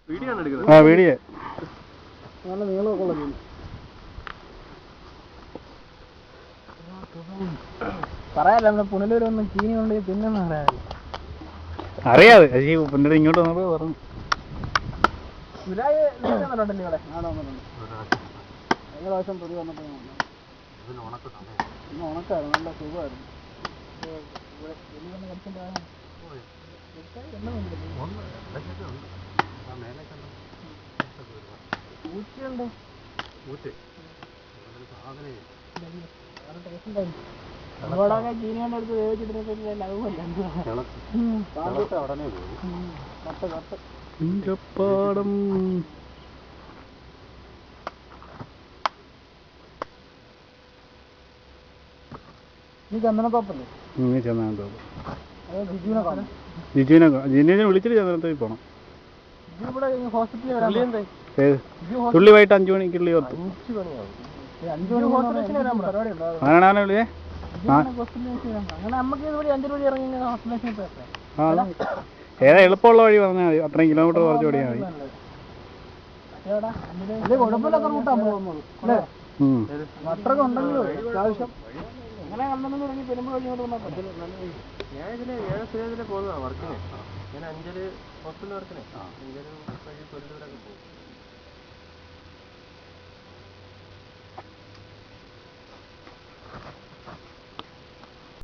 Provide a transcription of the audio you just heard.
ആ വീഡിയോ നല്ല നീളമൊക്കെ ഉള്ള മീൻ. പറയാല്ല നമ്മുടെ പുനലൂർ ഒന്നും ചീനി കൊണ്ട് തിന്നെന്ന് പറയാറില്ല. അറിയാതെ പുനലൂർ ഇങ്ങോട്ട് വന്നപ്പോൾ പറഞ്ഞു. ഇവിടെ കഴിഞ്ഞ പ്രാവശ്യം പൊതി വന്നപ്പോൾ ഉണക്കായിരുന്നു, നല്ല സുഖമായിരുന്നു. ഊറ്റുണ്ടോ ഒരുപാടൊക്കെ ചീനിയുടെ അടുത്ത് വേവിച്ചിട്ടൊക്കെ ലഘുവല്ല. പാടം നീ ചന്ദനത്തോപ്പല്ലേ? ജിജുവിനെ വിളിച്ചിട്ട് ചന്ദനത്തോപ്പിൽ പോണം. ഇവിടെ ഹോസ്പിറ്റലിൽ വരാൻ തുള്ളിവായിട്ട് 5 മണിക്കുള്ളി അങ്ങനെ നമുക്ക് ഇതുവഴി 5 വഴി ഇറങ്ങി ഹോസ്പിറ്റലിൽ ഏതാ എളുപ്പമുള്ള വഴി പറഞ്ഞാൽ മതി. അത്രയും കിലോമീറ്റർ കുറച്ച് ഓടിയാൽ മതി. കുഴപ്പമില്ലാത്ത റൂട്ടാണ് പോകുന്നത് അല്ലേ? അത്രയൊക്കെ ഉണ്ടെങ്കിലും അത്യാവശ്യം എങ്ങനെ കണ്ടെന്ന് തുടങ്ങി പെരുമ്പ് കഴിഞ്ഞോട്ട് വന്നാൽ ഞാൻ ഇതിന് 7 പോകുന്നതാണ് വർക്കിന്. ഞാൻ 5 ഹോസ്റ്റലിൽ വർക്കിന് 5 വഴി കൊല്ലൂരൊക്കെ പോകും.